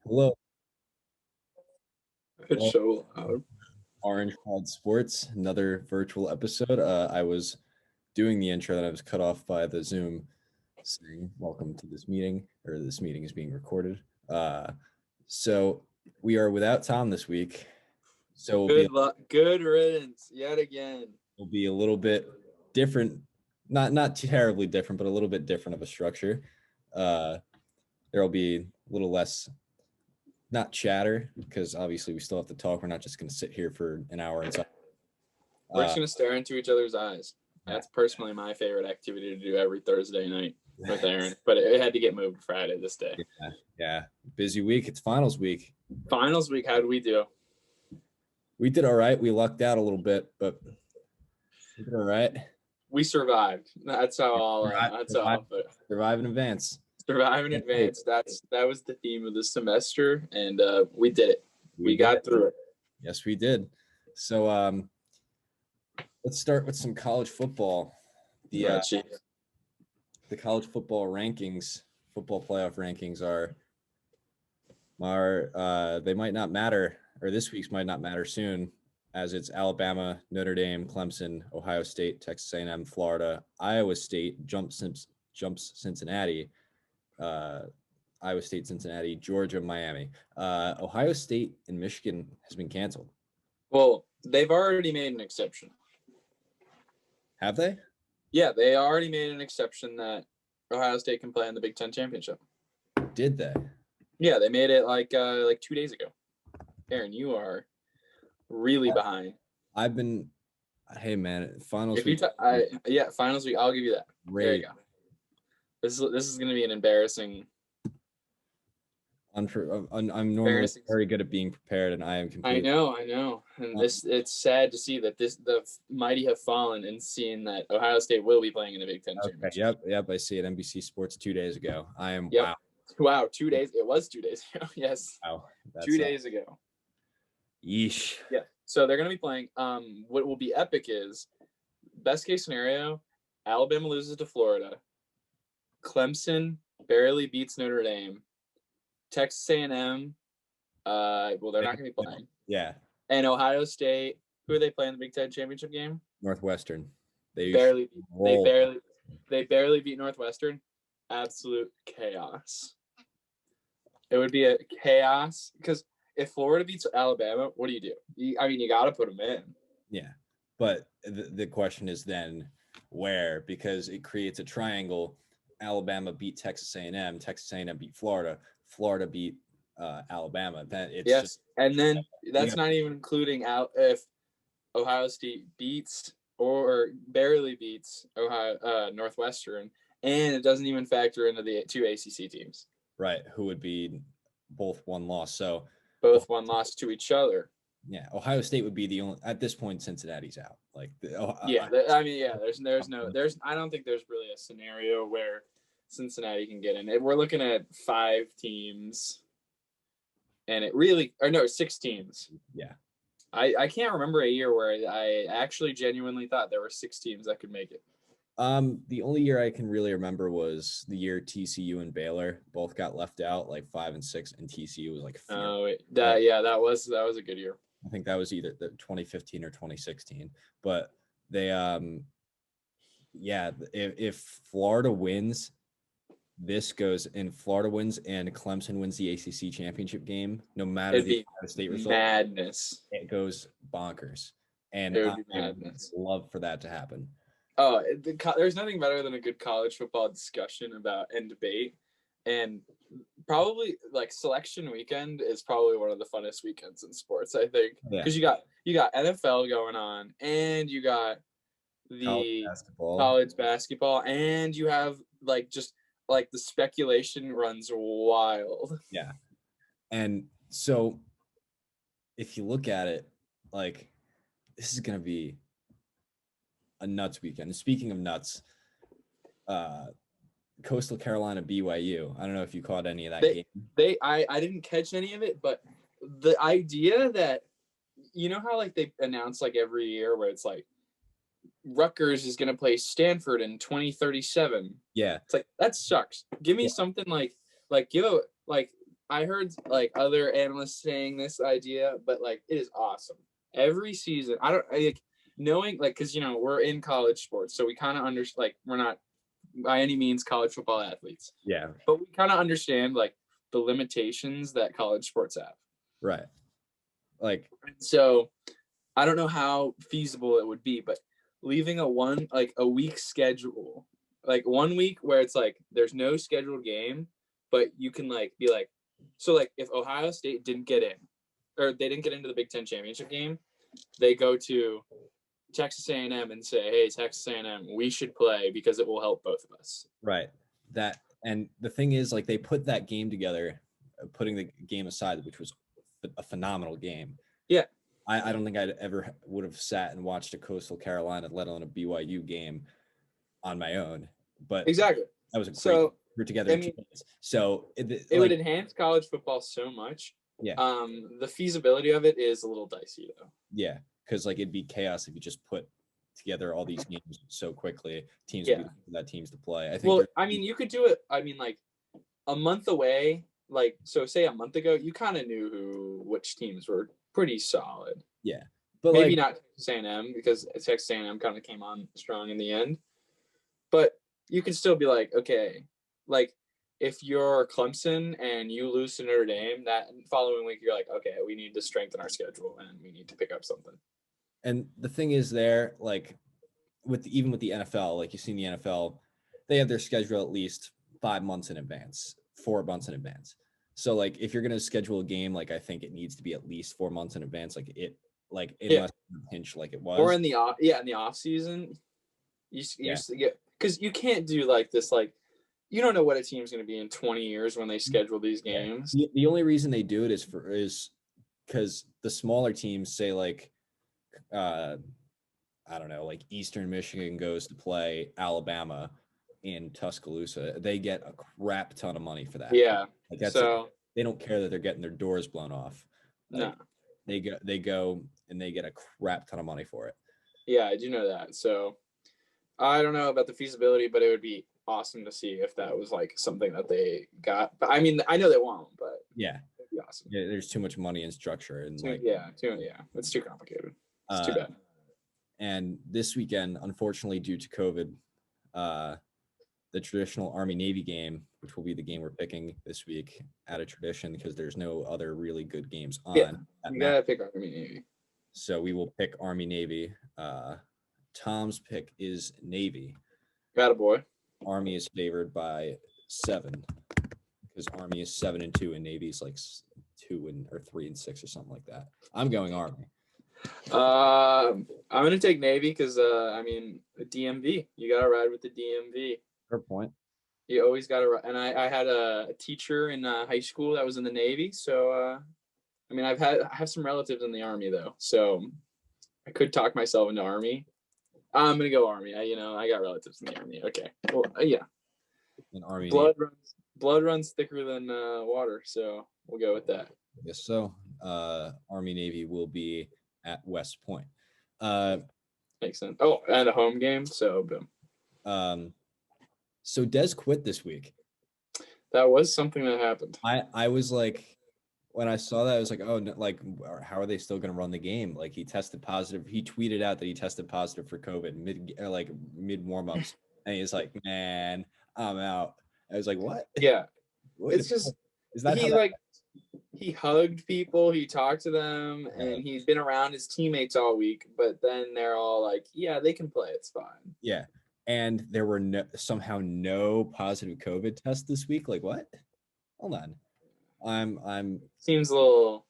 Hello, It's hello, so loud. Orange Pod Sports, another virtual episode. I was doing the intro and I was cut off by the Zoom saying, "Welcome to this meeting," or "This meeting is being recorded." So we are without Tom this week, so Good luck. Good riddance yet again. will be a little bit different, not terribly different, but a little bit different of a structure. Uh, there will be a little less not chatter because obviously we still have to talk. We're not just going to sit here for an hour and talk. We're just Uh, gonna stare into each other's eyes. That's personally my favorite activity to do every Thursday night with Aaron. But it had to get moved Friday this day. yeah, busy week. It's finals week. Finals week, how did we do? We did all right. We lucked out a little bit, but we did all right. We survived. That's how I'll Survive in advance. survive in advance. That was the theme of the semester, and we did it. We did. got through it. Yes, we did. So let's start with some college football. The college football rankings, football playoff rankings are they might not matter, or this week's might not matter soon, as it's Alabama, Notre Dame, Clemson, Ohio State, Texas A&M, Florida, Iowa State jumps Cincinnati, Iowa State, Cincinnati, Georgia, Miami. Ohio State and Michigan has been canceled. Well, they've already made an exception. Have they? Yeah, they already made an exception that Ohio State can play in the Big Ten championship. Did they? Yeah, they made it like 2 days ago. Aaron, you are really behind. I've been. Hey man, finals If week. Finals week. I'll give you that. Great. There you go. This is going to be an embarrassing. I'm normally very good at being prepared, and I am completely. I know, and it's sad to see that the mighty have fallen, and seeing that Ohio State will be playing in the Big Ten championship. Yep. I see it. NBC Sports 2 days ago. I am. Yep. Wow. 2 days. It was 2 days ago. Yes. Wow. 2 days ago. Yeesh. Yeah. So they're going to be playing. What will be epic is, best case scenario, Alabama loses to Florida. Clemson barely beats Notre Dame. Texas A&M, well, they're not going to be playing. Yeah. And Ohio State, who are they playing in the Big Ten championship game? Northwestern. They barely beat Northwestern. Absolute chaos. It would be a chaos because if Florida beats Alabama, what do? You got to put them in. Yeah, but the question is then where, because it creates a triangle. Alabama beat Texas A&M. Texas A&M beat Florida. Florida beat Alabama. Then it's just, and then that's not even including out if Ohio State beats or barely beats Ohio Northwestern, and it doesn't even factor into the 2 ACC teams. Right, who would be both one loss. So both one loss to each other. Yeah, Ohio State would be the only at this point. Cincinnati's out. Like, there's no. I don't think there's really a scenario where Cincinnati can get in. We're looking at 5 teams, and 6 teams. Yeah, I can't remember a year where I actually genuinely thought there were 6 teams that could make it. The only year I can really remember was the year TCU and Baylor both got left out, like 5 and 6, and TCU was like. That was a good year. I think that was either the 2015 or 2016, but they if Florida wins, this goes and Florida wins and Clemson wins the ACC championship game, no matter the state result, madness. It goes bonkers, and I would love for that to happen. Oh, there's nothing better than a good college football discussion about and debate, and probably like selection weekend is probably one of the funnest weekends in sports, I think, because you got NFL going on, and you got the college basketball, and you have the speculation runs wild. Yeah, and so if you look at it, like, this is gonna be a nuts weekend. Speaking of nuts, Coastal Carolina BYU. I don't know if you caught any of that game. I didn't catch any of it, but the idea that, you know how like they announce like every year where it's like Rutgers is going to play Stanford in 2037. Yeah, it's like that sucks. Give me something like give a I heard like other analysts saying this idea, but like it is awesome. Every season, like knowing like because we're in college sports, so we kind of understand like we're not by any means college football athletes. Yeah. But we kind of understand like the limitations that college sports have. Right. Like so I don't know how feasible it would be, but leaving a week schedule, like 1 week where it's like there's no scheduled game, but you can like be like, so like if Ohio State didn't get in, or they didn't get into the Big Ten championship game, they go to Texas A&M and say, hey, Texas A&M, we should play because it will help both of us. Right. That, and the thing is, like, they put that game together, putting the game aside, which was a phenomenal game. Yeah. I don't think I'd ever would have sat and watched a Coastal Carolina, let alone a BYU game on my own. But exactly, that was a great we're together. I mean, so it would enhance college football so much. Yeah. The feasibility of it is a little dicey though. Yeah, because like it'd be chaos if you just put together all these games so quickly. Teams that teams to play. I think. Well, I mean, you could do it. I mean, like a month away. Like, so say a month ago, you kind of knew which teams were pretty solid. Yeah, but maybe not Texas A&M because Texas A&M kind of came on strong in the end. But you could still be like, okay, like if you're Clemson and you lose to Notre Dame, that following week you're like, okay, we need to strengthen our schedule and we need to pick up something. And the thing is, there, like even with the NFL, like you see in the NFL, they have their schedule at least 5 months in advance, 4 months in advance. So like if you're gonna schedule a game, like I think it needs to be at least 4 months in advance. Unless pinch like it was, or in the off season, you used to get, because you can't do like this, like you don't know what a team's going to be in 20 years when they schedule these games. The only reason they do it is because the smaller teams say like, I don't know, like Eastern Michigan goes to play Alabama in Tuscaloosa. They get a crap ton of money for that. Yeah. Like they don't care that they're getting their doors blown off. Like, no. They go and they get a crap ton of money for it. Yeah, I do know that. So I don't know about the feasibility, but it would be awesome to see if that was like something that they got. But I mean, I know they won't, but yeah, it'd be awesome. Yeah, there's too much money and structure, and it's too complicated. It's too bad. And this weekend, unfortunately, due to COVID, the traditional Army-Navy game, which will be the game we're picking this week, out of tradition because there's no other really good games on. Yeah, you gotta pick Army-Navy. So we will pick Army-Navy. Tom's pick is Navy. Got a boy. Army is favored by 7 because Army is 7-2 and Navy's like 3-6 or something like that. I'm going Army. I'm gonna take Navy because I mean the DMV. You gotta ride with the DMV. Fair point. You always gotta ride. And I had a teacher in high school that was in the Navy, so I mean I have some relatives in the Army though, so I could talk myself into Army. I'm gonna go Army. I got relatives in the Army. Okay. Well, yeah. In Army, blood runs thicker than water, so we'll go with that. I guess so. Army Navy will be at West Point. Makes sense. Oh, and a home game, so boom. So Des quit this week. That was something that happened. I was like, when I saw that, I was like, oh, no, like, how are they still going to run the game? Like, he tested positive. He tweeted out that he tested positive for COVID mid warm-ups. And he's like, man, I'm out. I was like, what? Yeah. It's just, is that he hugged people, he talked to them, and he's been around his teammates all week, but then they're all like, yeah, they can play. It's fine. Yeah. And there were somehow no positive COVID tests this week. Like, what? Hold on. I'm seems a little.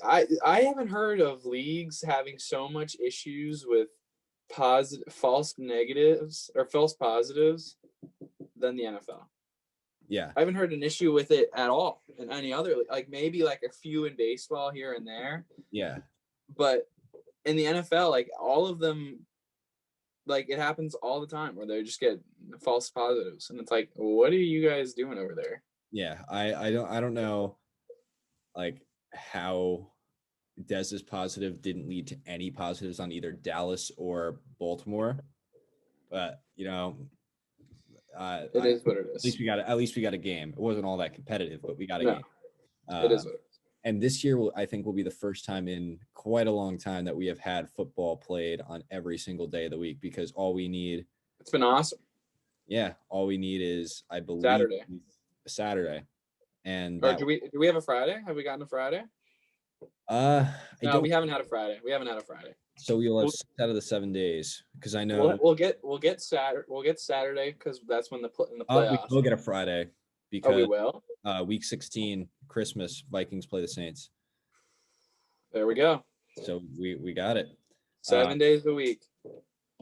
I haven't heard of leagues having so much issues with false negatives or false positives than the NFL. Yeah, I haven't heard an issue with it at all in any other, like maybe like a few in baseball here and there. Yeah, but in the NFL, like all of them, like it happens all the time where they just get false positives, and it's like, what are you guys doing over there? Yeah, I don't know, like how Dez's positive didn't lead to any positives on either Dallas or Baltimore, but It is what it At least is. we got a game. It wasn't all that competitive, but we got a No, game. it is what it is. And this year, I think, will be the first time in quite a long time that we have had football played on every single day of the week, because all we need, It's been awesome. yeah, all we need is, I believe, Saturday. And Or do we have a Friday? Have we gotten a Friday? I No, don't. we haven't had a Friday. So we'll have 6 out of the 7 days, because I know we'll get Saturday because that's when in the playoffs. we will get a Friday because we will. Week 16, Christmas, Vikings play the Saints. There we go. So we got it. 7 days a week.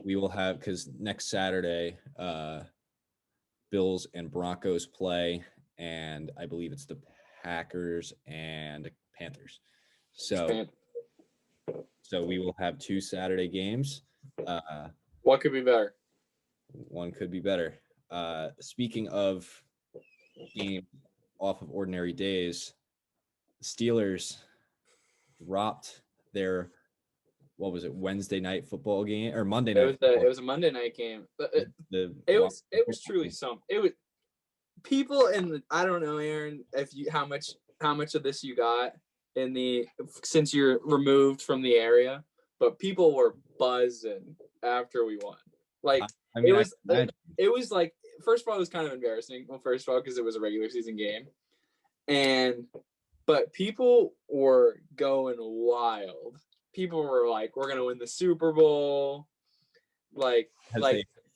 We will have, because next Saturday, Bills and Broncos play, and I believe it's the Packers and Panthers. So we will have 2 Saturday games. What could be better? One could be better. Speaking of game off of ordinary days, Steelers dropped their, what was it, Wednesday night football game or Monday night? It was a Monday night game. It was truly something. It was people I don't know, Aaron, if you how much of this you got since you're removed from the area, but people were buzzing after we won. Like, I mean, it was like, first of all, it was kind of embarrassing. Well, first of all, because it was a regular season game, but people were going wild. People were like, "We're gonna win the Super Bowl." Like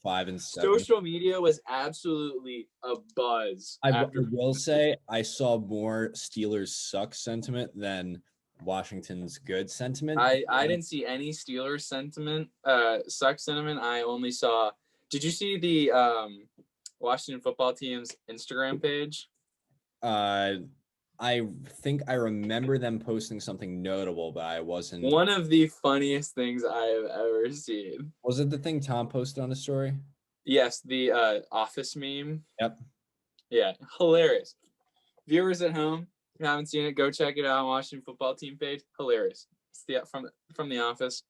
5 and 7. Social media was absolutely a buzz. I will say I saw more Steelers suck sentiment than Washington's good sentiment. I didn't see any Steelers suck sentiment. I only saw. Did you see the Washington football team's Instagram page? I think I remember them posting something notable, but I wasn't. One of the funniest things I have ever seen. Was it the thing Tom posted on his story? Yes, the office meme. Yep. Yeah, hilarious. Viewers at home, if you haven't seen it, go check it out on Washington football team page. Hilarious. It's from the office.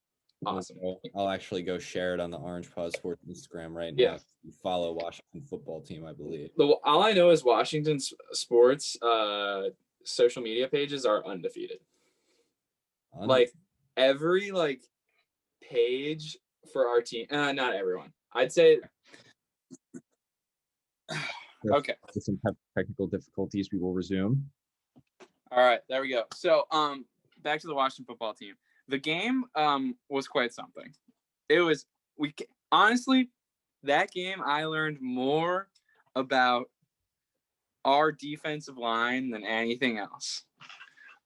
Awesome. I'll actually go share it on the Orange Pod Sports Instagram right now. Yeah. You follow Washington football team, I believe. All I know is Washington sports social media pages are undefeated. Like every page for our team, not everyone. I'd say. Okay. Some technical difficulties. We will resume. All right, there we go. So, back to the Washington football team. The game was quite something. It was honestly, that game I learned more about our defensive line than anything else.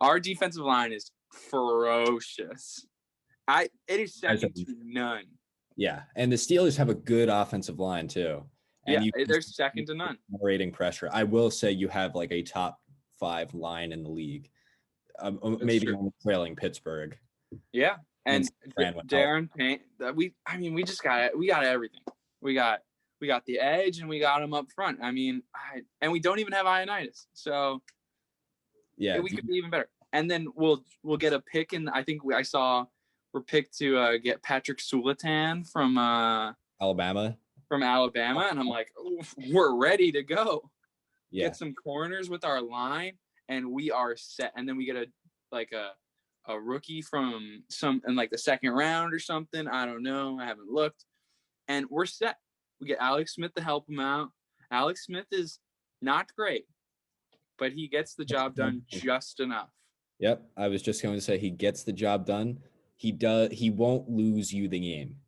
Our defensive line is ferocious. It is second to none. Yeah, and the Steelers have a good offensive line too. And they're second to none. Rating pressure. I will say you have like a top 5 line in the league. Maybe only trailing Pittsburgh. Yeah, and Darren Payne. We got everything. We got the edge, and we got him up front. I mean, and we don't even have Ioannidis, so yeah, we could be even better. And then we'll get a pick, and I think I saw we're picked to get Patrick Surtain from Alabama. And I'm like, we're ready to go. Yeah. Get some corners with our line, and we are set. And then we get a rookie from in like the second round or something. I don't know. I haven't looked. And we're set. We get Alex Smith to help him out. Alex Smith is not great, but he gets the job done just enough. Yep. I was just going to say he gets the job done. He won't lose you the game.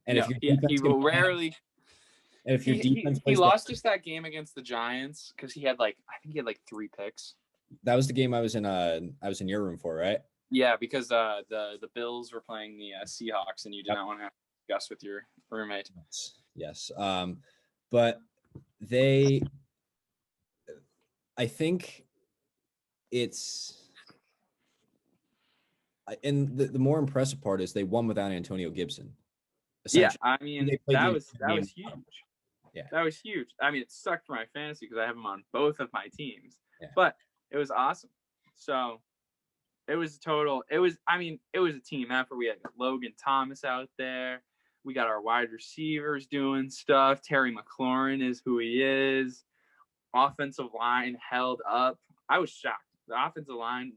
And he will rarely. And if your defense he lost us that game against the Giants because he had 3 picks. That was the game I was in your room for, right? Yeah, because the Bills were playing the Seahawks, and you did not want to have to discuss with your roommate. Yes. But I think it's, and the more impressive part is they won without Antonio Gibson. Yeah, I mean that was huge. Yeah, that was huge. I mean, it sucked for my fantasy because I have him on both of my teams, but it was awesome. So it was a team effort. We had Logan Thomas out there. We got our wide receivers doing stuff. Terry McLaurin is who he is. Offensive line held up. I was shocked. The offensive line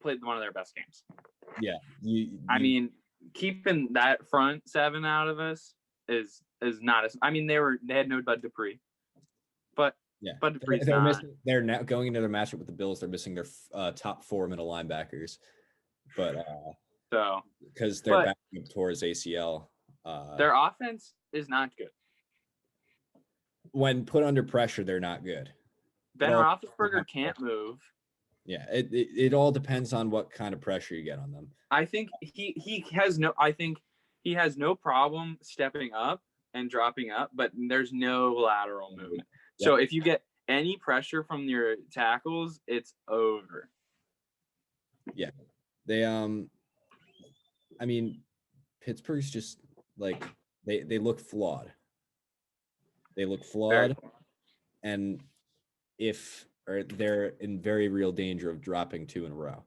played one of their best games. Yeah. I mean, keeping that front seven out of us is not as. I mean, they had no Bud Dupree, but yeah, Bud Dupree's not. They're now going into their matchup with the Bills. They're missing their top 4 middle linebackers, but because they're back towards ACL. Their offense is not good. When put under pressure, they're not good. Ben Roethlisberger can't move. Yeah, it all depends on what kind of pressure you get on them. I think he has no problem stepping up and dropping up, but there's no lateral movement. Yep. So if you get any pressure from your tackles, it's over. Yeah. They I mean, Pittsburgh's just like they look flawed. They look flawed, and they're in very real danger of dropping 2 in a row.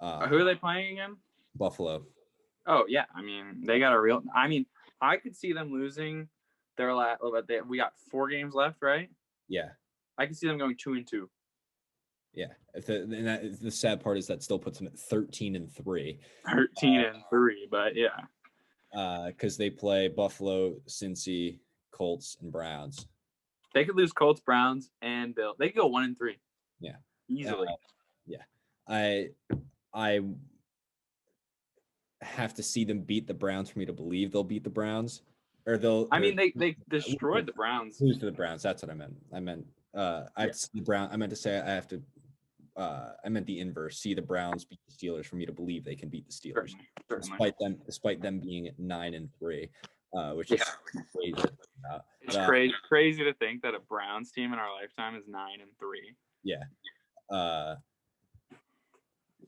Who are they playing again? Buffalo. Oh yeah, I mean they got a real. I mean, I could see them losing their last. We got 4 games left, right? Yeah. I can see them going 2-2. Yeah. The sad part is that still puts them at 13-3. 13-3, but yeah. Because they play Buffalo, Cincy, Colts, and Browns. They could lose Colts, Browns, and Bill. They could go 1-3. Yeah. Easily. Yeah. I have to see them beat the Browns for me to believe they'll beat the Browns. Or they'll. I mean, they destroyed the Browns. Lose to the Browns. That's what I meant. I meant the Brown. I meant to say I have to. I meant the inverse. See the Browns beat the Steelers for me to believe they can beat the Steelers, certainly. despite them being at 9-3, which is crazy. It's crazy to think that a Browns team in our lifetime is 9-3. Yeah.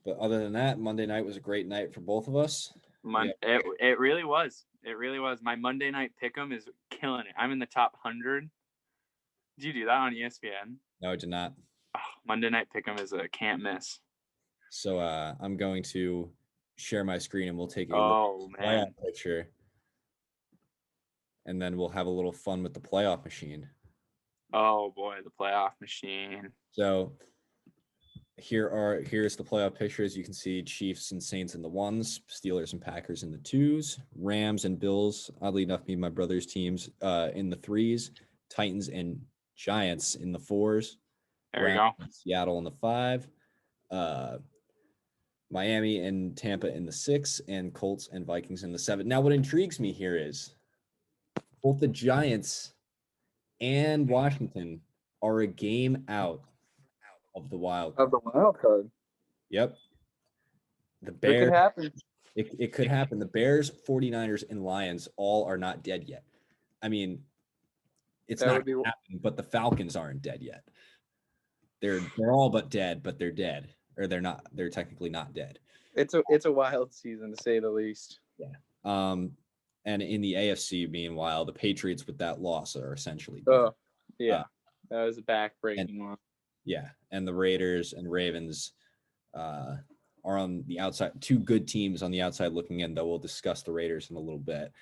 But other than that, Monday night was a great night for both of us. It really was. It really was. My Monday night pick'em is killing it. I'm in the top 100. Did you do that on ESPN? No, I did not. Oh, Monday night pick'em is a can't miss. So I'm going to share my screen and we'll take a picture. And then we'll have a little fun with the playoff machine. Oh boy, the playoff machine. So here's the playoff pictures. You can see Chiefs and Saints in the 1s, Steelers and Packers in the 2s, Rams and Bills, oddly enough, me and my brother's teams in the 3s, Titans and Giants in the 4s. There you go. Seattle in the 5. Miami and Tampa in the 6, and Colts and Vikings in the 7. Now, what intrigues me here is both the Giants and Washington are a game out of the wild card. Of the wild card. Yep. The Bears. It could happen. It could happen. The Bears, 49ers, and Lions all are not dead yet. I mean, it's not happening, but the Falcons aren't dead yet. They're all but dead, but they're dead. Or they're not. They're technically not dead. It's a wild season, to say the least. Yeah. And in the AFC, meanwhile, the Patriots with that loss are essentially dead. Oh, yeah. That was a back-breaking one. Yeah, and the Raiders and Ravens are on the outside. 2 good teams on the outside looking in, though we'll discuss the Raiders in a little bit.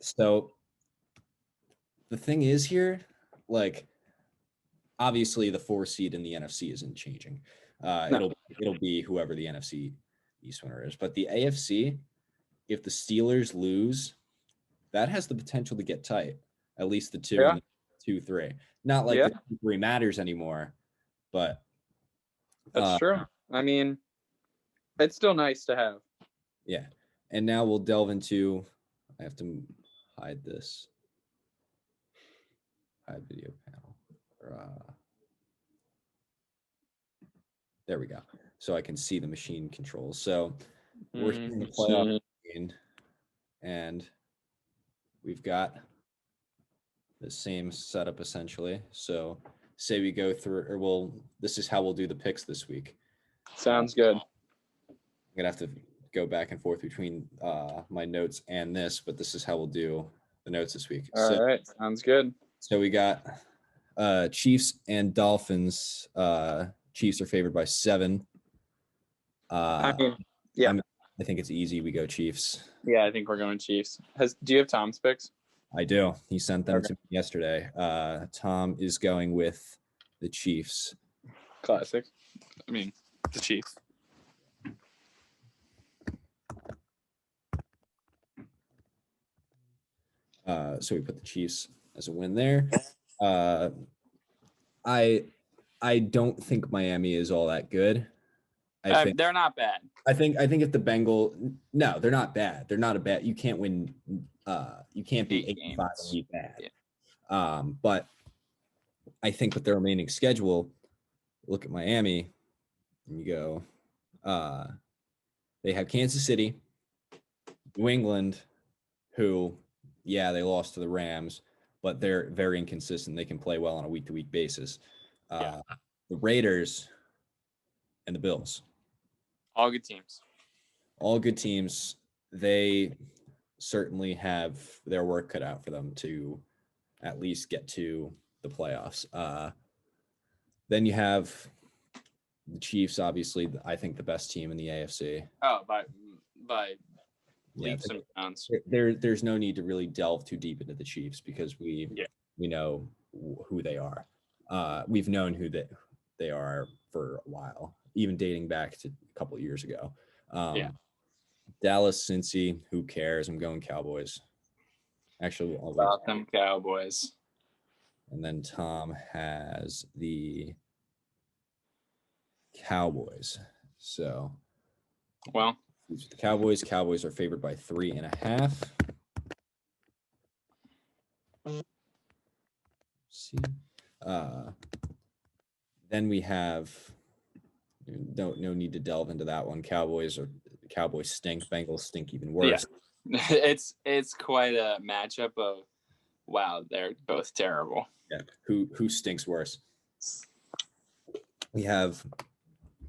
So the thing is here, like, obviously the 4 seed in the NFC isn't changing. No. It'll be whoever the NFC East winner is. But the AFC, if the Steelers lose, that has the potential to get tight. At least the 2-3. Not like the 2-3 matters anymore, but that's true. I mean, it's still nice to have. Yeah. And now we'll delve into. I have to hide this. Hide video panel. There we go. So I can see the machine controls. So we're in the playoff machine, and we've got the same setup essentially. So say we go through, this is how we'll do the picks this week. Sounds good. I'm gonna have to go back and forth between my notes and this, but this is how we'll do the notes this week. All right, sounds good. So we got Chiefs and Dolphins. Chiefs are favored by 7. I mean, yeah. I think it's easy. We go Chiefs. Yeah, I think we're going Chiefs. Do you have Tom's picks? I do. He sent them Okay. to me yesterday. Tom is going with the Chiefs. Classic. I mean, the Chiefs. So we put the Chiefs as a win there. I don't think Miami is all that good. I think they're not bad. I think if the no, they're not bad. They're not a bad. You can't win. You can't be 8-5 and be bad. Yeah. But I think with their remaining schedule, look at Miami, and you go. They have Kansas City, New England, who, yeah, they lost to the Rams, but they're very inconsistent. They can play well on a week-to-week basis. The Raiders and the Bills. All good teams. All good teams. They certainly have their work cut out for them to at least get to the playoffs. Then you have the Chiefs, obviously, I think the best team in the AFC. Oh, by leaps and bounds. There's no need to really delve too deep into the Chiefs because we know who they are. We've known who they are for a while, even dating back to a couple of years ago. Dallas, Cincy, who cares? I'm going Cowboys. Actually, I'll about them Cowboys. And then Tom has the Cowboys. So, well, the Cowboys are favored by 3.5. See, then we have no need to delve into that one. Cowboys stink. Bengals stink even worse. Yeah. It's quite a matchup of wow, they're both terrible. Yeah. Who stinks worse? We have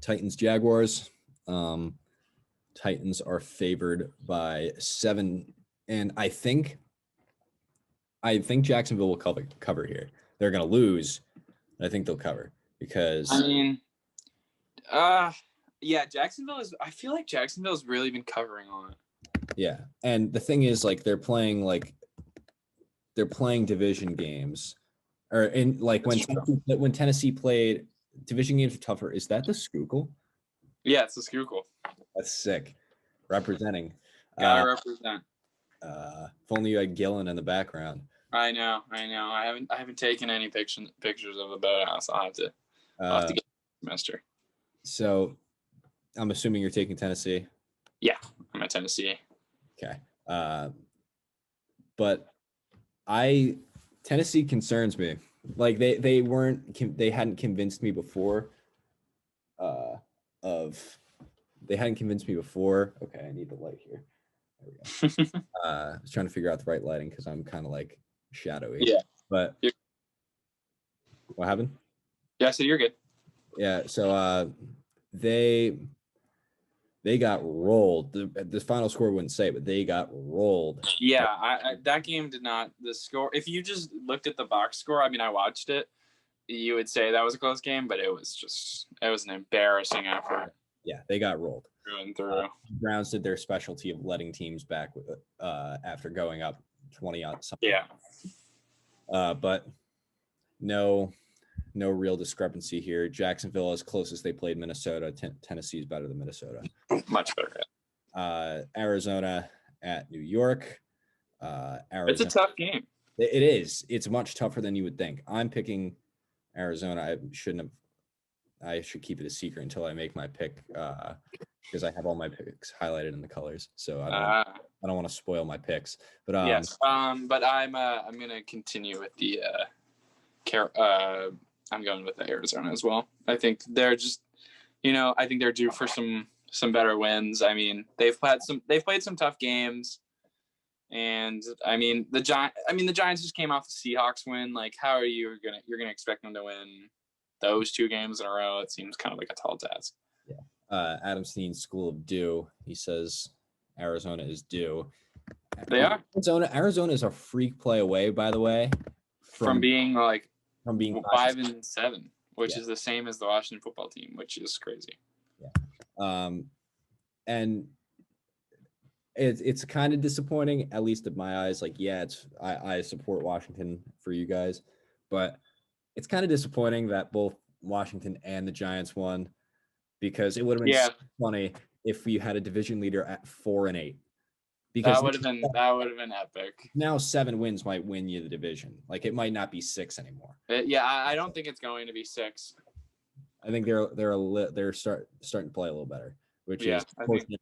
Titans Jaguars. Titans are favored by 7, and I think Jacksonville will cover here. They're going to lose, but I think they'll cover because I mean, Jacksonville is. I feel like Jacksonville's really been covering on it. Yeah, and the thing is, like, they're playing division games, or in like when Tennessee played division games are tougher. Is that the Schuylkill? Yeah, it's the Schuylkill. That's sick. Representing. Gotta represent. If only you had Gillen in the background. I know. I haven't taken any pictures of the boathouse. I'll have to get a semester. So, I'm assuming you're taking Tennessee. Yeah, I'm at Tennessee. Okay. But Tennessee concerns me. Like they hadn't convinced me before. They hadn't convinced me before. Okay, I need the light here. There we go. I was trying to figure out the right lighting because I'm kind of like shadowy. Yeah. But what happened? Yeah, so you're good. Yeah. So they got rolled. The final score wouldn't say, but they got rolled. Yeah, that game did not. The score, if you just looked at the box score, I mean, I watched it, you would say that was a close game, but it was an embarrassing effort. Yeah, they got rolled. Through and through. Browns did their specialty of letting teams back after going up 20 on something. Yeah. But no real discrepancy here. Jacksonville is closest they played Minnesota. Tennessee is better than Minnesota. Much better. Arizona at New York. Arizona. It's a tough game. It is. It's much tougher than you would think. I'm picking Arizona. I should keep it a secret until I make my pick because I have all my picks highlighted in the colors. So I don't want to spoil my picks. But yes. But I'm gonna continue with the I'm going with the Arizona as well. I think they're just, I think they're due for some better wins. I mean, they've played some tough games, and I mean the Giants just came off the Seahawks win. Like, how are you're gonna expect them to win those 2 games in a row? It seems kind of like a tall task. Yeah. Adam Steen's School of Due. He says Arizona is due. They are. Arizona is a freak play away, by the way, from being 5-7, which is the same as the Washington football team, which is crazy. Yeah. And it's kind of disappointing, at least in my eyes. Like, yeah, I support Washington for you guys, but it's kind of disappointing that both Washington and the Giants won, because it would have been so funny if we had a division leader at 4-8. Because that would have been epic. Now 7 wins might win you the division. Like, it might not be 6 anymore. I don't think it's going to be 6. I think they're starting to play a little better, which is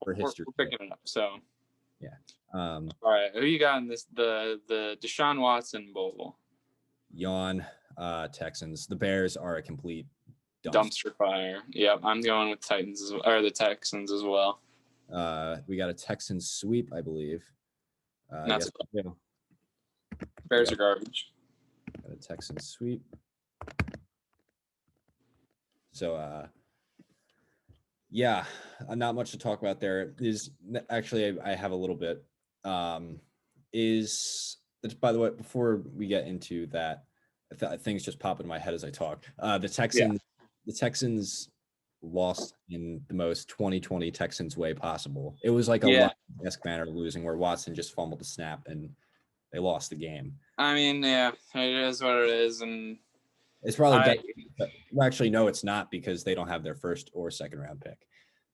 for history. We're picking it up. So yeah. All right, who you got in this? The Deshaun Watson Bowl. Yawn. Texans. The Bears are a complete dumpster fire. Yep, I'm going with the Texans as well. We got a Texans sweep, I believe. Yes, Bears are garbage. Got a Texans sweep. So, yeah, not much to talk about there. Actually, I have a little bit. By the way, before we get into that, things just pop into my head as I talk. The Texans lost in the most 2020 Texans way possible. It was like a esque manner of losing, where Watson just fumbled the snap and they lost the game. I mean, yeah, it is what it is, and it's probably well, actually, no, it's not, because they don't have their first or second round pick.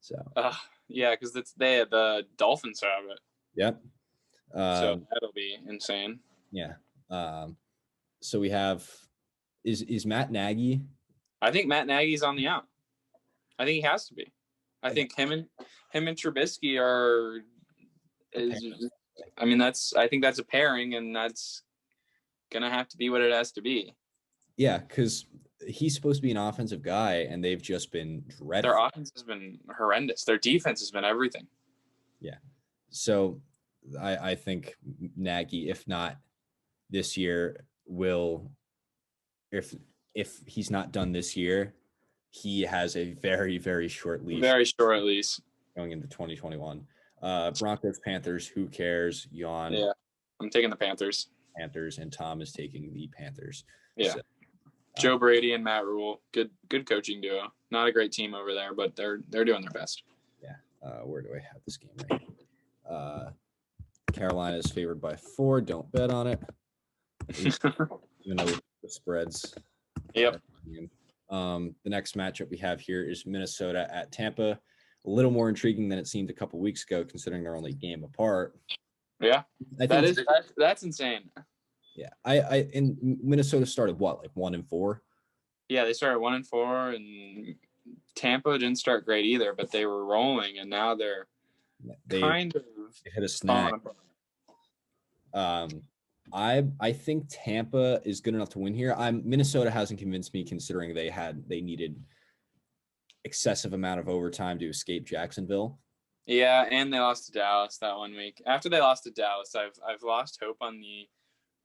So yeah, because the Dolphins have it. Yep. So that'll be insane. Yeah. So we have is Matt Nagy? I think Matt Nagy's on the out. I think he has to be. I think him and Trubisky are. I think that's a pairing, and that's gonna have to be what it has to be. Yeah, because he's supposed to be an offensive guy, and they've just been dreadful. Their offense has been horrendous. Their defense has been everything. Yeah. So I think Nagy, if not this year, will, if he's not done this year, he has a very, very short leash. Very short leash. Going into 2021. Broncos, Panthers, who cares? Yawn. Yeah, I'm taking the Panthers. And Tom is taking the Panthers. Yeah. So, Joe Brady and Matt Rule, good coaching duo. Not a great team over there, but they're doing their best. Yeah. Where do I have this game right? Carolina is favored by 4. Don't bet on it. Even though the spreads. Yep. The next matchup we have here is Minnesota at Tampa. A little more intriguing than it seemed a couple weeks ago, considering they're only a game apart. Yeah, that's insane. Yeah, in Minnesota started what, like 1-4? Yeah, they started 1-4, and Tampa didn't start great either, but they were rolling, and now they hit a snag. I think Tampa is good enough to win here. Minnesota hasn't convinced me, considering they needed excessive amount of overtime to escape Jacksonville. Yeah, and they lost to Dallas that 1 week. After they lost to Dallas, I've lost hope on the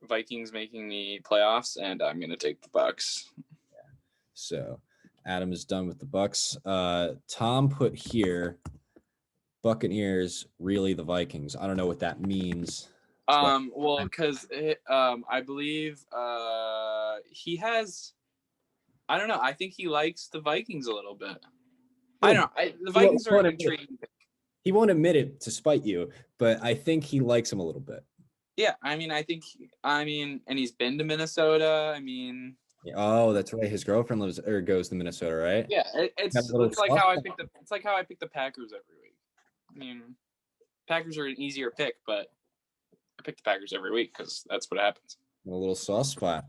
Vikings making the playoffs, and I'm gonna take the Bucks. Yeah. So Adam is done with the Bucks. Tom put here Buccaneers, really the Vikings. I don't know what that means. Well, because I believe he has. I don't know. I think he likes the Vikings a little bit. I don't know. The Vikings are an intriguing pick. He won't admit it to spite you, but I think he likes him a little bit. Yeah, and he's been to Minnesota. Oh, that's right. His girlfriend goes to Minnesota, right? Yeah, it's like how I pick the Packers every week. Packers are an easier pick, but I pick the Packers every week because that's what happens. A little soft spot,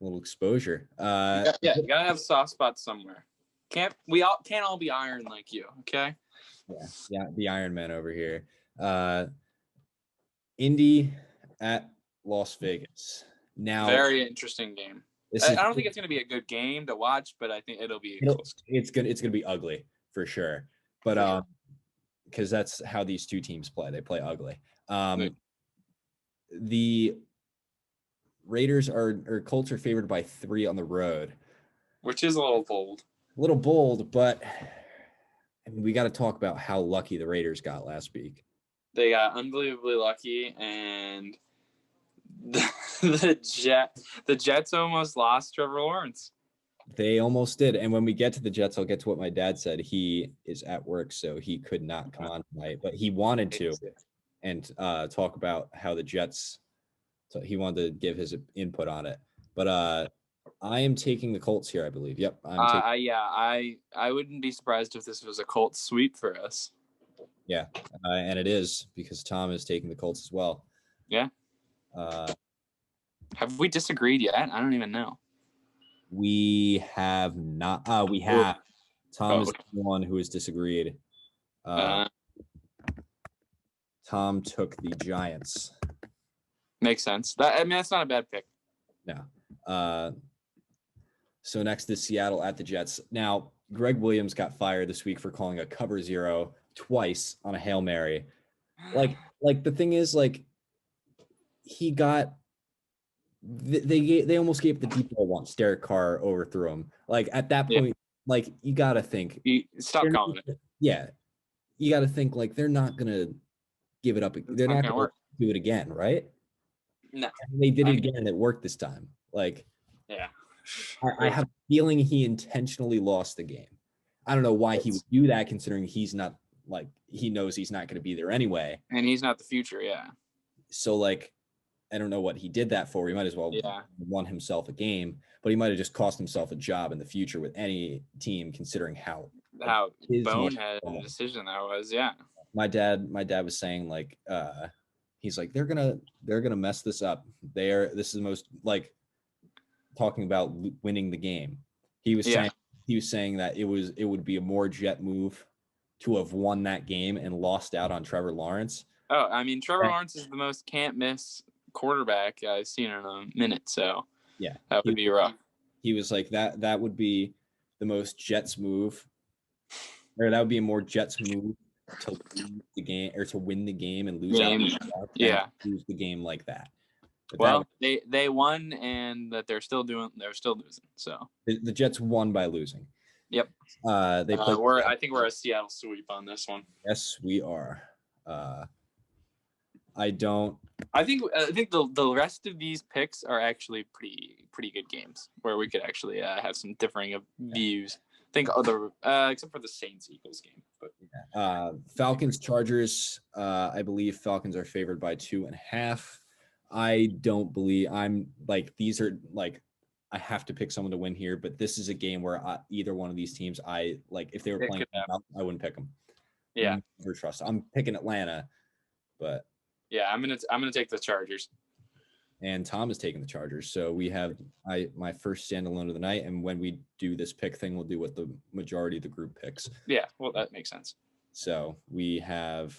a little exposure. Yeah, you gotta have soft spots somewhere. Can't all be iron like you, okay? Yeah, the Iron Man over here. Indy at Las Vegas. Now, very interesting game. I don't think it's going to be a good game to watch, but I think it'll be close. It's gonna be ugly for sure. But because that's how these two teams play. They play ugly. The Raiders or Colts are favored by 3 on the road, which is a little bold. But we got to talk about how lucky the Raiders got last week. They got unbelievably lucky, and the Jets almost lost Trevor Lawrence. They almost did. And when we get to the Jets, I'll get to what my dad said. He is at work, so he could not come on tonight, but he wanted to and talk about how the Jets. So he wanted to give his input on it. But I am taking the Colts here, I believe. Yep. I wouldn't be surprised if this was a Colts sweep for us. Yeah, and it is because Tom is taking the Colts as well. Yeah. Have we disagreed yet? I don't even know. We have not. We have. Tom is the one who has disagreed. Tom took the Giants. Makes sense. That's not a bad pick. No. So next is Seattle at the Jets. Now, Greg Williams got fired this week for calling a cover zero twice on a Hail Mary. Like the thing is, like, he got they almost gave the deep ball once. Derek Carr overthrew him. Like at that point, like you gotta think. Stop calling it. Yeah, you gotta think like they're not gonna give it up. They're not gonna do it again, right? No, they did it again and it worked this time. Like, yeah, I have a feeling he intentionally lost the game. I don't know why he would do that, considering he's not like he knows he's not going to be there anyway, and he's not the future. Yeah. So like, I don't know what he did that for. He might as well won himself a game, but he might have just cost himself a job in the future with any team, considering how bonehead decision that was. Yeah. My dad was saying like, he's like, they're gonna mess this up. This is the most, like, talking about winning the game. He was saying that it would be a more Jet move to have won that game and lost out on Trevor Lawrence. Oh, I mean, Trevor Lawrence is the most can't miss quarterback I've seen in a minute. So yeah, that would be rough. He was like that would be the most Jets move, or that would be a more Jets move to lose the game or to win the game and lose lose the game like that. But well, they won, and that they're still losing. So the Jets won by losing. Yep. I think we're a Seattle sweep on this one. Yes, we are. I think the rest of these picks are actually pretty good games where we could actually have some differing views. I think except for the Saints-Eagles game. But Falcons-Chargers, I believe Falcons are favored by 2.5. I don't believe these are like, I have to pick someone to win here, but this is a game where either one of these teams, if they were playing, I wouldn't pick them. Yeah. For trust. I'm picking Atlanta, but yeah, I'm gonna take the Chargers. And Tom is taking the Chargers. So we have my first standalone of the night. And when we do this pick thing, we'll do what the majority of the group picks. Yeah, well, that makes sense. So we have,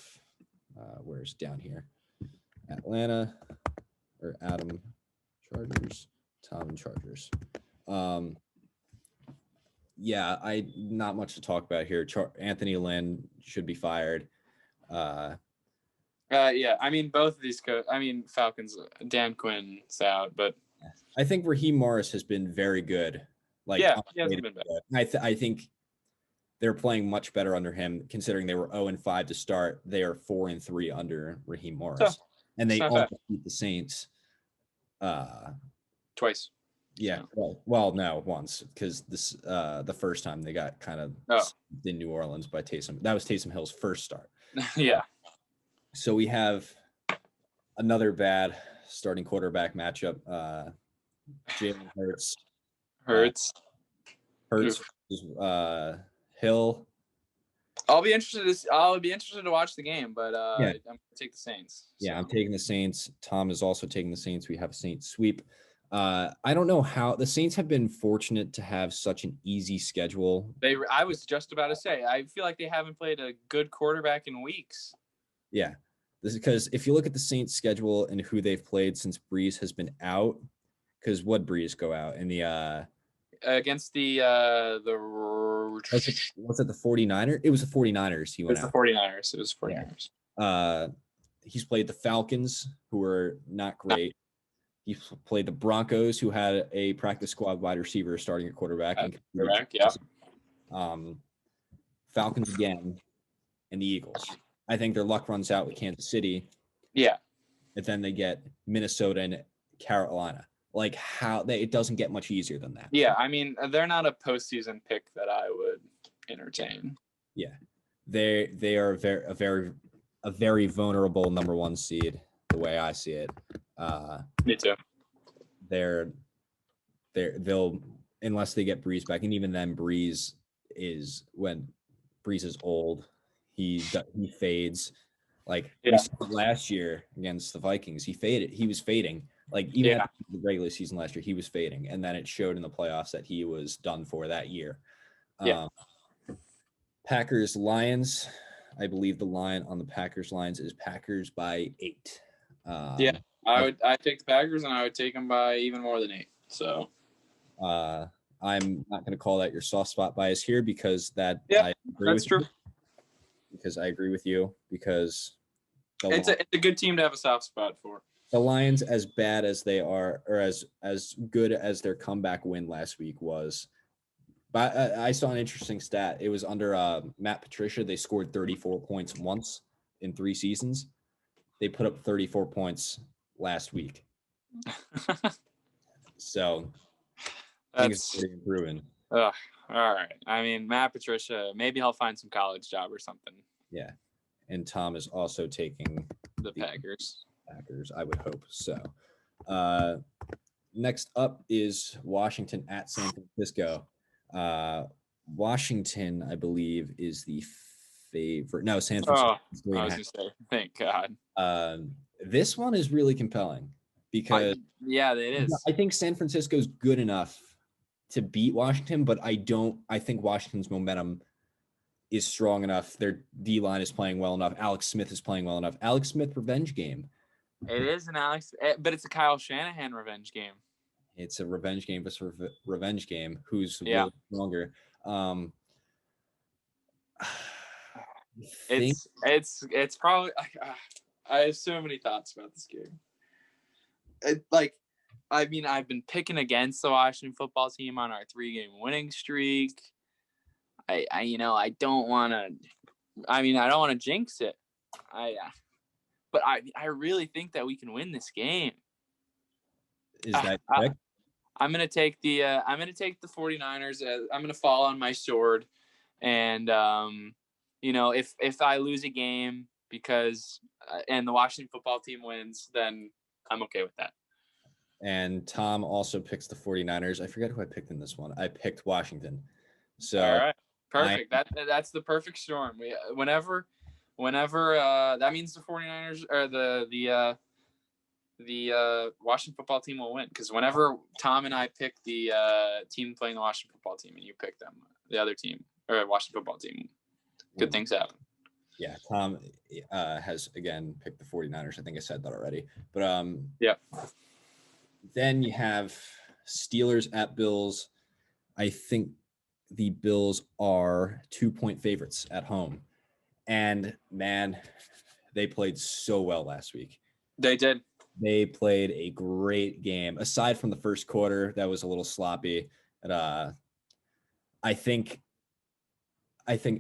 where's down here? Atlanta or Adam Chargers, Tom Chargers. Yeah, not much to talk about here. Anthony Lynn should be fired. Yeah, I mean, both of these Falcons, Dan Quinn's out, but I think Raheem Morris has been very good. He hasn't been bad. I think they're playing much better under him, considering they were 0-5 to start. They are 4-3 under Raheem Morris, and they almost beat the Saints twice. Yeah, well, no, once, because this the first time they got kind of in New Orleans by Taysom. That was Taysom Hill's first start. Yeah. So we have another bad starting quarterback matchup. Jalen Hurts. Hurts. Hill. I'll be interested to watch the game, but I'm gonna take the Saints. So. Yeah, I'm taking the Saints. Tom is also taking the Saints. We have a Saints sweep. I don't know how the Saints have been fortunate to have such an easy schedule. I was just about to say, I feel like they haven't played a good quarterback in weeks. Yeah, this is because if you look at the Saints schedule and who they've played since Breeze has been out, because what Breeze go out in the against the what's it, the 49ers? It was the 49ers. It was the 49ers. Yeah. He's played the Falcons, who are not great. He played the Broncos, who had a practice squad wide receiver starting at quarterback. Falcons again, and the Eagles. I think their luck runs out with Kansas City. Yeah. And then they get Minnesota and Carolina. like how it doesn't get much easier than that. Yeah, I mean, they're not a postseason pick that I would entertain. Yeah, they are a very vulnerable number 1 seed, the way I see it. Me too. They'll unless they get Breeze back, and even then, Breeze is old. He fades. Like we saw last year against the Vikings, he faded. He was fading. Like even at the regular season last year, he was fading, and then it showed in the playoffs that he was done for that year. Packers Lions. I believe the line on the Packers lines is Packers by 8. I take the Packers, and I would take them by even more than 8. So I'm not going to call that your soft spot bias here because that's true. Because I agree with you because it's a good team to have a soft spot for. The Lions, as bad as they are, or as good as their comeback win last week was, but I saw an interesting stat. It was under Matt Patricia. They scored 34 points once in 3 seasons. They put up 34 points last week. So that's pretty improving. All right. I mean, Matt Patricia, maybe he'll find some college job or something. Yeah. And Tom is also taking the Packers. I would hope so. Next up is Washington at San Francisco. Washington, I believe, is the favorite. No, San Francisco. I was going to say, thank God. This one is really compelling because it is. I think San Francisco's good enough to beat Washington, but I think Washington's momentum is strong enough. Their D-line is playing well enough. Alex Smith is playing well enough. Alex Smith revenge game. It is an but it's a Kyle Shanahan revenge game. It's a revenge game versus revenge game. Who's really stronger? It's probably. I have so many thoughts about this game. I've been picking against the Washington football team on our 3-game winning streak. I don't want to. I don't want to jinx it. But I really think that we can win this game. Is that correct? I'm gonna take the 49ers. I'm gonna fall on my sword, and if I lose a game because and the Washington football team wins, then I'm okay with that. And Tom also picks the 49ers. I forget who I picked in this one. I picked Washington. So all right, perfect. That's the perfect storm. Whenever that means the 49ers or the Washington football team will win, because whenever Tom and I pick the team playing the Washington football team and you pick them, the other team or Washington football team, good things happen. Yeah, Tom has again picked the 49ers. I think I said that already. But then you have Steelers at Bills. I think the Bills are 2-point favorites at home. And man, they played so well last week. They did. They played a great game. Aside from the first quarter, that was a little sloppy. But I think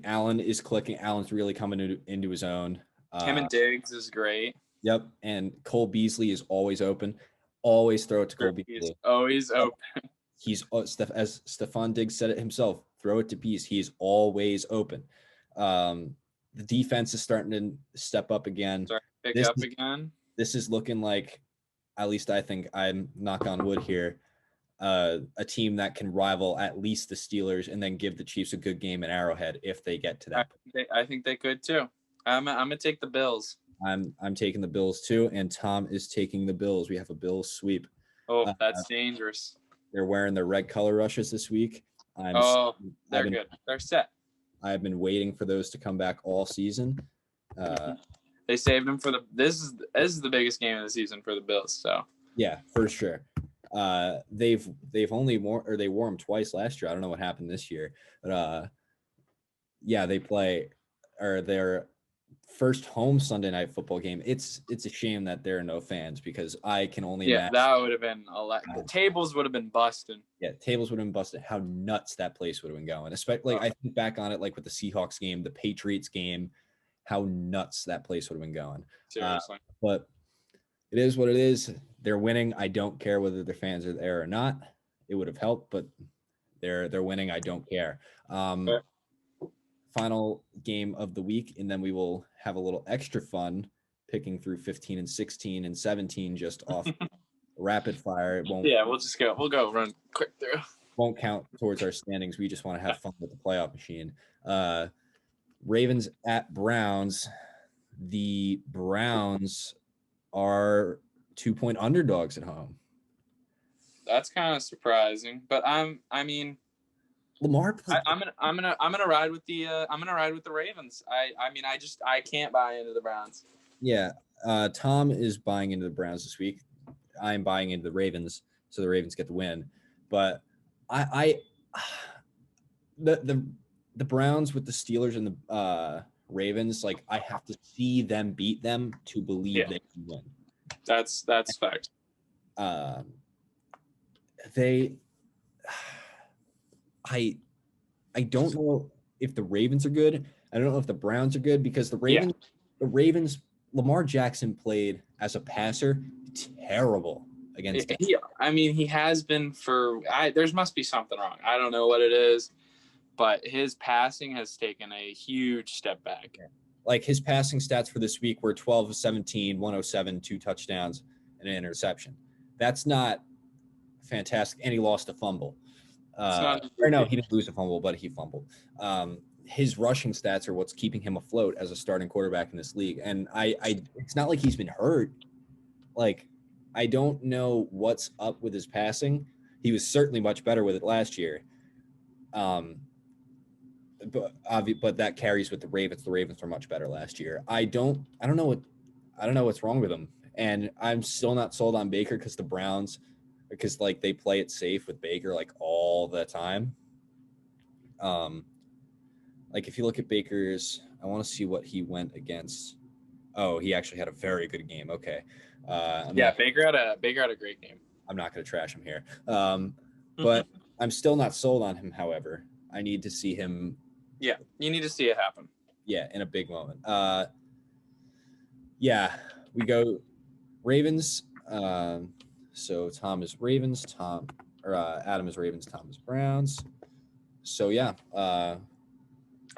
Allen is clicking. Allen's really coming into his own. Him and Diggs is great. Yep. And Cole Beasley is always open. Always throw it to Cole Beasley. He's always open. He's as Stephon Diggs said it himself. Throw it to Beast. He is always open. The defense is starting to step up again. Again. This is looking like, at least I think, I'm knock on wood here, a team that can rival at least the Steelers and then give the Chiefs a good game at Arrowhead if they get to that. I think they could too. I'm gonna take the Bills. I'm taking the Bills too, and Tom is taking the Bills. We have a Bills sweep. Oh, that's dangerous. They're wearing their red color rushes this week. They're good. They're set. I've been waiting for those to come back all season. They saved them for this is the biggest game of the season for the Bills. So yeah, for sure. They've only wore them twice last year. I don't know what happened this year, but they play their first home Sunday night football game. It's a shame that there are no fans, because I can only imagine that would have been the tables would have been busting. Yeah, tables would have been busted. How nuts that place would have been going. Especially I think back on it, like with the Seahawks game, the Patriots game, how nuts that place would have been going. Seriously. But It is what it is. They're winning. I don't care whether their fans are there or not. It would have helped, but they're winning. I don't care. Final game of the week, and then we will have a little extra fun picking through 15 and 16 and 17 just off rapid fire. It won't. Yeah, we'll go run quick through. Won't count towards our standings. We just want to have fun with the playoff machine. Ravens at Browns. The Browns are 2-point underdogs at home. That's kind of surprising, but I mean, Lamar. I'm gonna ride with the Ravens. I can't buy into the Browns. Yeah, Tom is buying into the Browns this week. I'm buying into the Ravens, so the Ravens get the win. But the Browns with the Steelers and the Ravens, like I have to see them beat them to believe they can win. That's fact. I don't know if the Ravens are good. I don't know if the Browns are good because the Ravens, Lamar Jackson played as a passer terrible against. He has been there must be something wrong. I don't know what it is, but his passing has taken a huge step back. Like his passing stats for this week were 12 of 17, 107, 2 touchdowns, and an interception. That's not fantastic. And he lost a fumble. No, he didn't lose a fumble, but he fumbled. His rushing stats are what's keeping him afloat as a starting quarterback in this league. And it's not like he's been hurt. Like, I don't know what's up with his passing. He was certainly much better with it last year. But that carries with the Ravens. The Ravens were much better last year. I don't know what's wrong with him. And I'm still not sold on Baker because like they play it safe with Baker like all the time. Like if you look at Baker's, I want to see what he went against. Oh, he actually had a very good game. Okay. Baker had a great game. I'm not going to trash him here. But I'm still not sold on him. However, I need to see him. Yeah, you need to see it happen. Yeah, in a big moment. We go Ravens. So Tom is Ravens. Adam is Ravens. Tom is Browns. So yeah.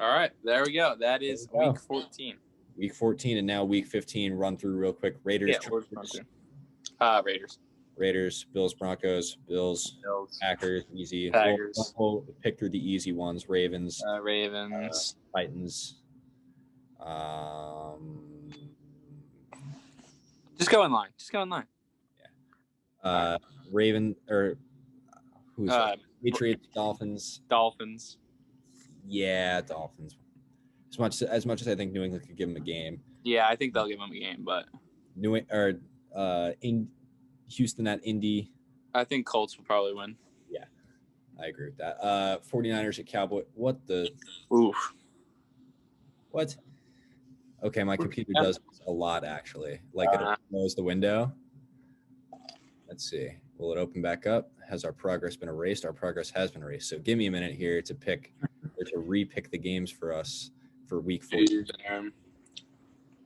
All right, there we go. That is week 14. Week 14, and now week 15. Run through real quick. Raiders. Raiders. Bills. Broncos. Bills. Packers. Easy. Packers. We'll pick through the easy ones. Ravens. Titans. Just go in line. Yeah. Raven or who's Patriots, Dolphins. Yeah, Dolphins. As much as I think New England could give them a game. Yeah, I think they'll give them a game, but in Houston at Indy. I think Colts will probably win. Yeah, I agree with that. 49ers at Cowboy. What the? Oof. What? Okay, my computer does a lot actually. Like it closed the window. Let's see. Will it open back up? Has our progress been erased? Our progress has been erased. So give me a minute here to repick the games for us for week 14.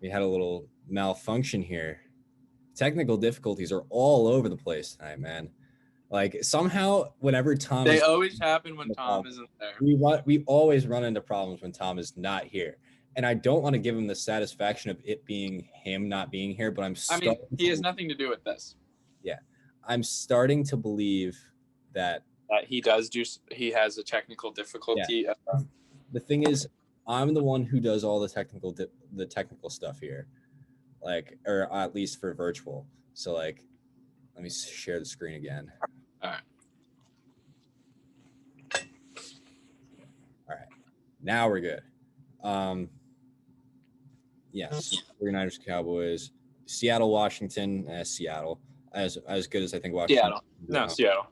We had a little malfunction here. Technical difficulties are all over the place tonight, man. Like somehow, whenever Tom, they always happen when Tom isn't there. We always run into problems when Tom is not here, and I don't want to give him the satisfaction of it being him not being here. But he has nothing to do with this. Yeah, I'm starting to believe that he has a technical difficulty. Yeah. The thing is, I'm the one who does all the technical stuff here, like, or at least for virtual. So like, let me share the screen again. All right. Now we're good. Yes, 49ers, Cowboys, Seattle, Washington, Seattle. As good as I think Washington. Seattle. No, Seattle.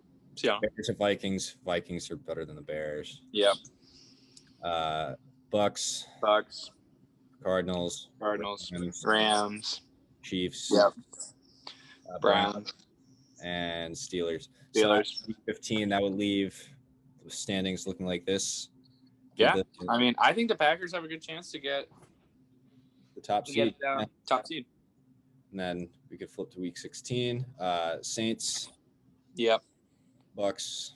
Bears and Vikings. Vikings are better than the Bears. Yep. Bucks. Cardinals. Rams. Chiefs. Yep. Browns. And Steelers. So 15, that would leave the standings looking like this. Yeah. I think the Packers have a good chance to get the top seed. Top seed. And then we could flip to week 16. Saints, Yep. Bucks,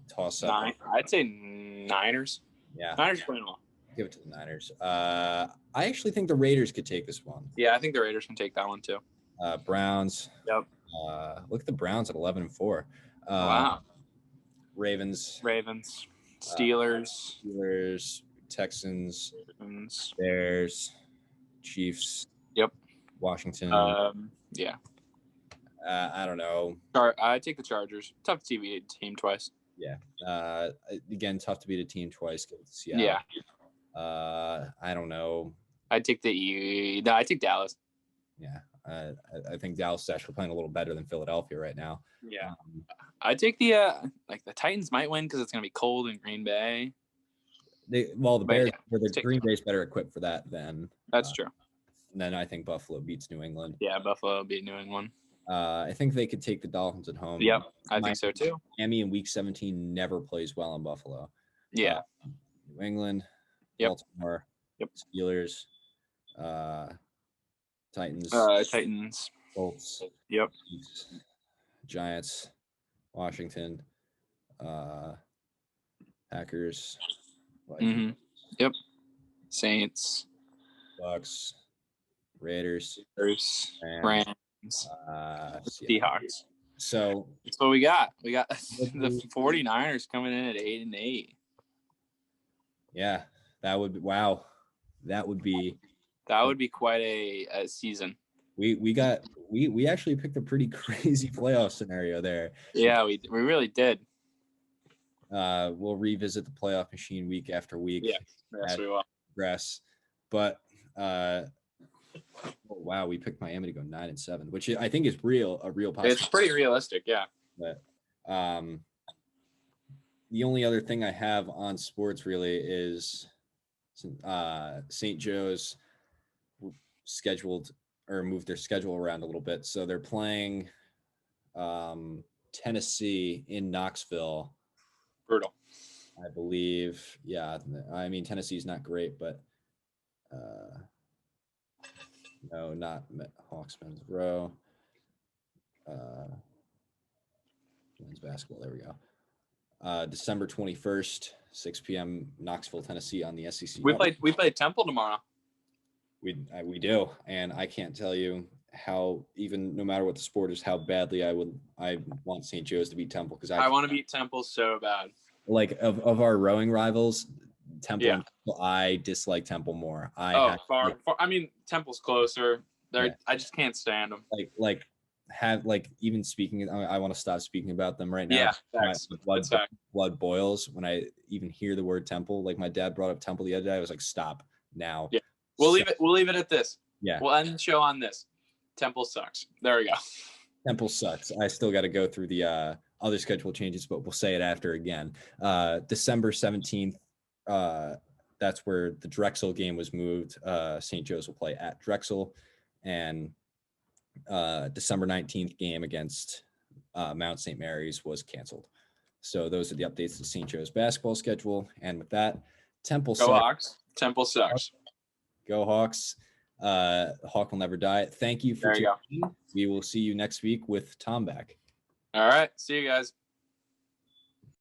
toss up. I'd say Niners. Yeah, Niners playing well. give it to the Niners. I actually think the Raiders could take this one. Yeah, I think the Raiders can take that one too. Browns. Yep. Look at the Browns at 11-4. Wow. Ravens, Steelers, Texans, Ravens. Bears, Chiefs. Yep. Washington. Yeah. I don't know. I take the Chargers. Tough to beat a team twice. Yeah. Again, tough to beat a team twice. Give it to Seattle. Yeah. I don't know. I take Dallas. Yeah. I think Dallas is actually playing a little better than Philadelphia right now. Yeah. I take the Titans might win because it's gonna be cold in Green Bay. The Bears or the Green Bay's better equipped for that than that's true. And then I think Buffalo beats New England. Yeah, Buffalo beat New England. I think they could take the Dolphins at home. Yep, I think so too. Miami in week 17 never plays well in Buffalo. Yeah. New England, yep. Baltimore, yep. Steelers, Titans, Colts, yep. Chiefs, Giants, Washington, Packers, yep, Saints, Bucks, Raiders, Rams, Seahawks. So that's what we got. We got the 49ers coming in at 8-8. Yeah, that would be wow. That would be quite a season. We actually picked a pretty crazy playoff scenario there. Yeah, we really did. We'll revisit the playoff machine week after week. Yeah, yes, we will. Progress. But wow, we picked Miami to go 9-7, which I think is a real possibility. It's pretty realistic, yeah. But the only other thing I have on sports really is St. Joe's scheduled or moved their schedule around a little bit. So they're playing Tennessee in Knoxville. Brutal. I believe. Yeah. I mean, Tennessee's not great, but no, not Hawks men's row. Men's basketball. There we go. December 21st, 6 p.m. Knoxville, Tennessee on the SEC. We play Temple tomorrow. We do, and I can't tell you how, even no matter what the sport is, how badly I want St. Joe's to beat Temple, because I want to beat Temple so bad. Like of our rowing rivals, Temple. Yeah. I dislike Temple more. Far. I mean, Temple's closer. Yeah. I just can't stand them. Even speaking, I want to stop speaking about them right now. Yeah, blood boils when I even hear the word Temple. Like my dad brought up Temple the other day. I was like, stop now. Yeah. We'll leave it at this. Yeah. We'll end the show on this. Temple sucks. There we go. Temple sucks. I still got to go through the other schedule changes, but we'll say it after again. December 17th, that's where the Drexel game was moved. St. Joe's will play at Drexel, and December 19th game against Mount St. Mary's was canceled. So those are the updates to St. Joe's basketball schedule. And with that, Temple sucks. Hawks. Temple sucks. Go Hawks. Hawk will never die. Thank you for tuning in. We will see you next week with Tom back. All right. See you guys.